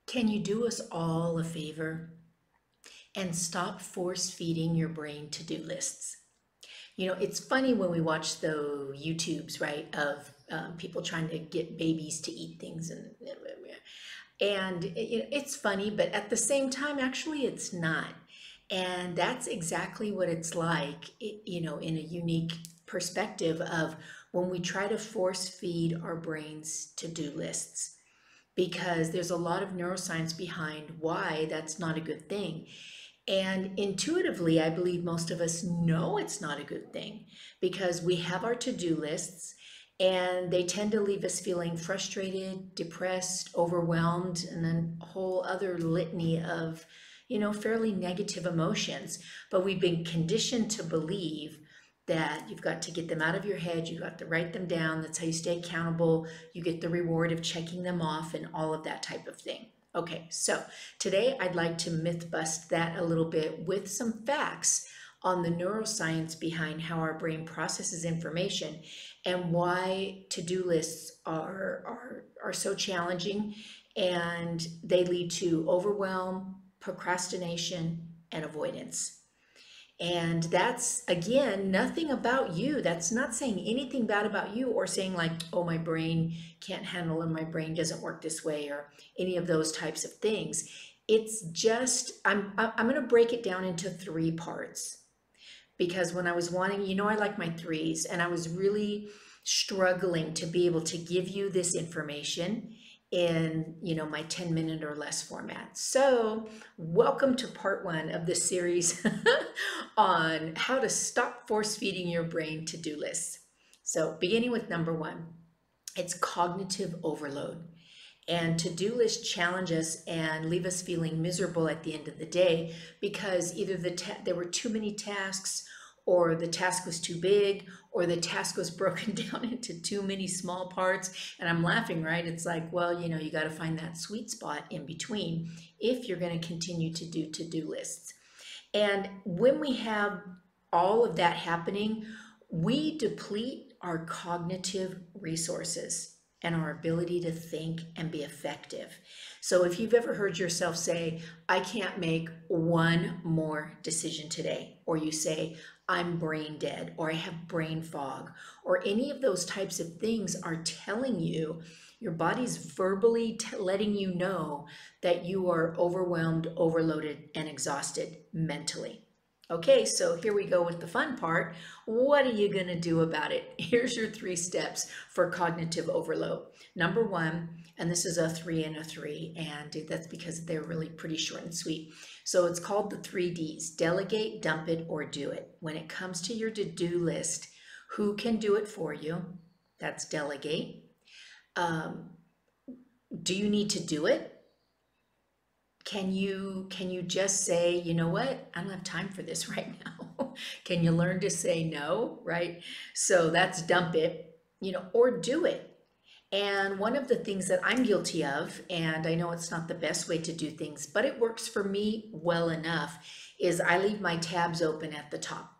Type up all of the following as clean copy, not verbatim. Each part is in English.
Can you do us all a favor and stop force feeding your brain to-do lists? You know, it's funny when we watch the YouTubes, right, of people trying to get babies to eat things, and it's funny, but at the same time, actually, it's not. And that's exactly what it's like, in a unique perspective of when we try to force feed our brains to-do lists, because there's a lot of neuroscience behind why that's not a good thing. And intuitively, I believe most of us know it's not a good thing because we have our to-do lists and they tend to leave us feeling frustrated, depressed, overwhelmed, and then a whole other litany of, fairly negative emotions. But we've been conditioned to believe that you've got to get them out of your head, you've got to write them down. That's how you stay accountable. You get the reward of checking them off and all of that type of thing. Okay, so today I'd like to myth bust that a little bit with some facts on the neuroscience behind how our brain processes information and why to-do lists are so challenging, and they lead to overwhelm, procrastination, and avoidance. And that's, again, nothing about you. That's not saying anything bad about you or saying like, oh, my brain can't handle and my brain doesn't work this way or any of those types of things. It's just, I'm going to break it down into three parts because when I was wanting, I like my threes, and I was really struggling to be able to give you this information in, my 10-minute or less format. So welcome to part one of this series on how to stop force feeding your brain to-do lists. So beginning with number one, it's cognitive overload. And to-do lists challenge us and leave us feeling miserable at the end of the day because either there were too many tasks, or the task was too big, or the task was broken down into too many small parts. And I'm laughing, right? It's like, well, you got to find that sweet spot in between if you're going to continue to do to-do lists. And when we have all of that happening, we deplete our cognitive resources and our ability to think and be effective. So if you've ever heard yourself say, I can't make one more decision today, or you say, I'm brain dead, or I have brain fog, or any of those types of things are telling you, your body's verbally letting you know that you are overwhelmed, overloaded, and exhausted mentally. Okay, so here we go with the fun part. What are you going to do about it? Here's your 3 steps for cognitive overload. Number one, and this is a 3 and a 3, and that's because they're really pretty short and sweet. So it's called the 3 Ds: delegate, dump it, or do it. When it comes to your to-do list, who can do it for you? That's delegate. Do you need to do it? Can you just say, you know what? I don't have time for this right now. Can you learn to say no, right? So that's dump it, or do it. And one of the things that I'm guilty of, and I know it's not the best way to do things, but it works for me well enough, is I leave my tabs open at the top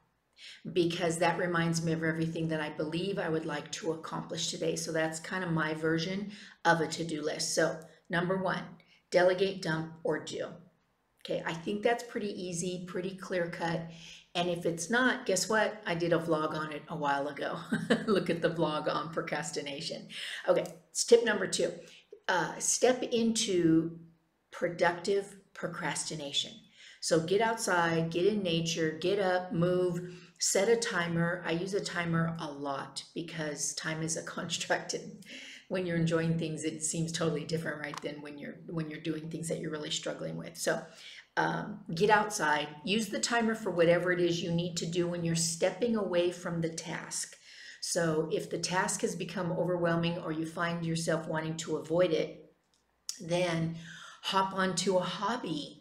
because that reminds me of everything that I believe I would like to accomplish today. So that's kind of my version of a to-do list. So number one, delegate, dump, or do. Okay, I think that's pretty easy, pretty clear cut. And if it's not, guess what? I did a vlog on it a while ago. Look at the vlog on procrastination. Okay, it's tip number 2. Step into productive procrastination. So get outside, get in nature, get up, move, set a timer. I use a timer a lot because time is a construct, and when you're enjoying things, it seems totally different, right, than when you're doing things that you're really struggling with. So get outside, use the timer for whatever it is you need to do when you're stepping away from the task. So if the task has become overwhelming or you find yourself wanting to avoid it, then hop onto a hobby.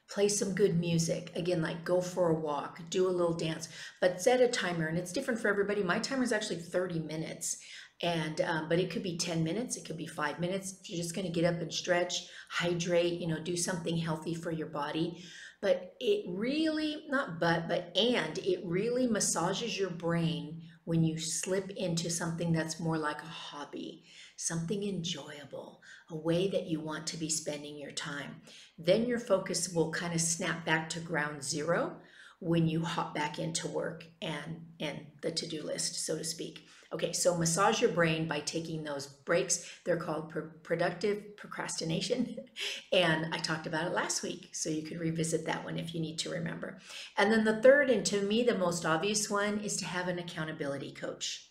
Play some good music. Again, like go for a walk, do a little dance, but set a timer. And it's different for everybody. My timer is actually 30 minutes. And but it could be 10 minutes, it could be 5 minutes. If you're just going to get up and stretch, hydrate, do something healthy for your body. But it really, not but, it really massages your brain when you slip into something that's more like a hobby, something enjoyable, a way that you want to be spending your time, then your focus will kind of snap back to ground zero when you hop back into work and the to-do list, so to speak. Okay, so massage your brain by taking those breaks. They're called productive procrastination. And I talked about it last week, so you could revisit that one if you need to remember. And then the third, and to me the most obvious one, is to have an accountability coach.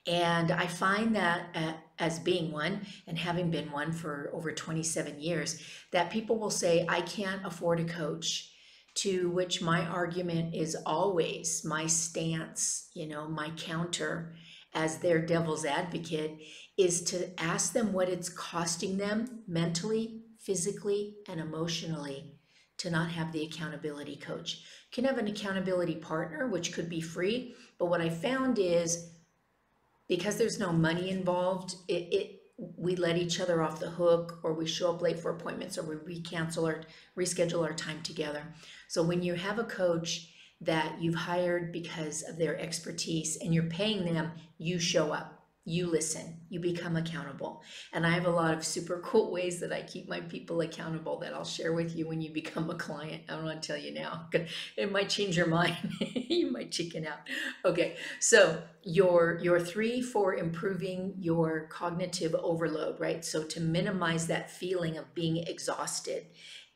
And I find that as being one and having been one for over 27 years, that people will say, I can't afford a coach. To which my argument is always my stance, my counter as their devil's advocate is to ask them what it's costing them mentally, physically, and emotionally to not have the accountability coach. You can have an accountability partner, which could be free, but what I found is because there's no money involved, we let each other off the hook, or we show up late for appointments, or we reschedule our time together. So when you have a coach that you've hired because of their expertise and you're paying them, you show up, you listen, you become accountable. And I have a lot of super cool ways that I keep my people accountable that I'll share with you when you become a client. I don't want to tell you now, it might change your mind. You might chicken out. Okay, so your 3 for improving your cognitive overload, right? So to minimize that feeling of being exhausted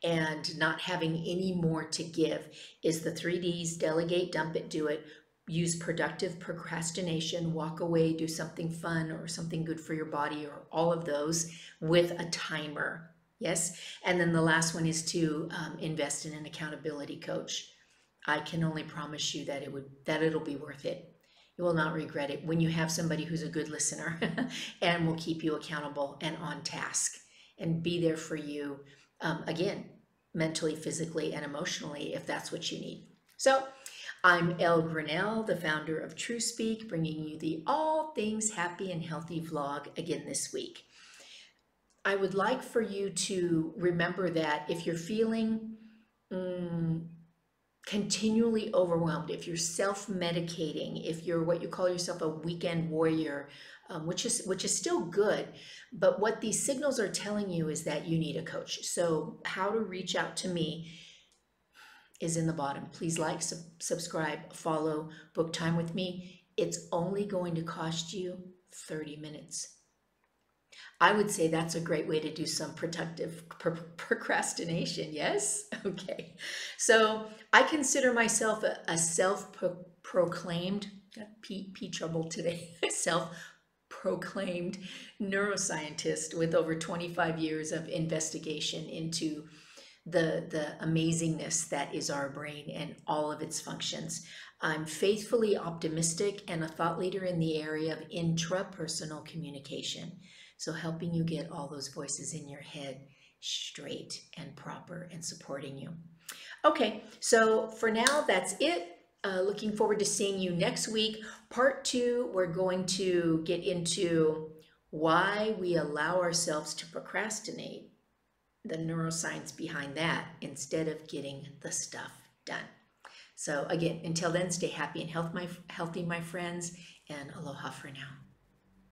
and not having any more to give is the 3 Ds: delegate, dump it, do it. Use productive procrastination, walk away, do something fun or something good for your body, or all of those with a timer. Yes. And then the last one is to invest in an accountability coach. I can only promise you that it'll be worth it. You will not regret it when you have somebody who's a good listener and will keep you accountable and on task and be there for you, again, mentally, physically, and emotionally, if that's what you need. So I'm Elle Grinnell, the founder of TrueSpeak, bringing you the All Things Happy and Healthy vlog again this week. I would like for you to remember that if you're feeling continually overwhelmed, if you're self-medicating, if you're what you call yourself a weekend warrior, which is still good, but what these signals are telling you is that you need a coach. So how to reach out to me is in the bottom. Please like, subscribe, follow, book time with me. It's only going to cost you 30 minutes. I would say that's a great way to do some productive procrastination. Yes? Okay. So I consider myself a self-proclaimed, got P trouble today, self-proclaimed neuroscientist with over 25 years of investigation into the amazingness that is our brain and all of its functions. I'm faithfully optimistic and a thought leader in the area of intrapersonal communication. So helping you get all those voices in your head straight and proper and supporting you. Okay, so for now, that's it. Looking forward to seeing you next week. Part 2, we're going to get into why we allow ourselves to procrastinate, the neuroscience behind that, instead of getting the stuff done. So again, until then, stay happy and healthy, my friends, and aloha for now.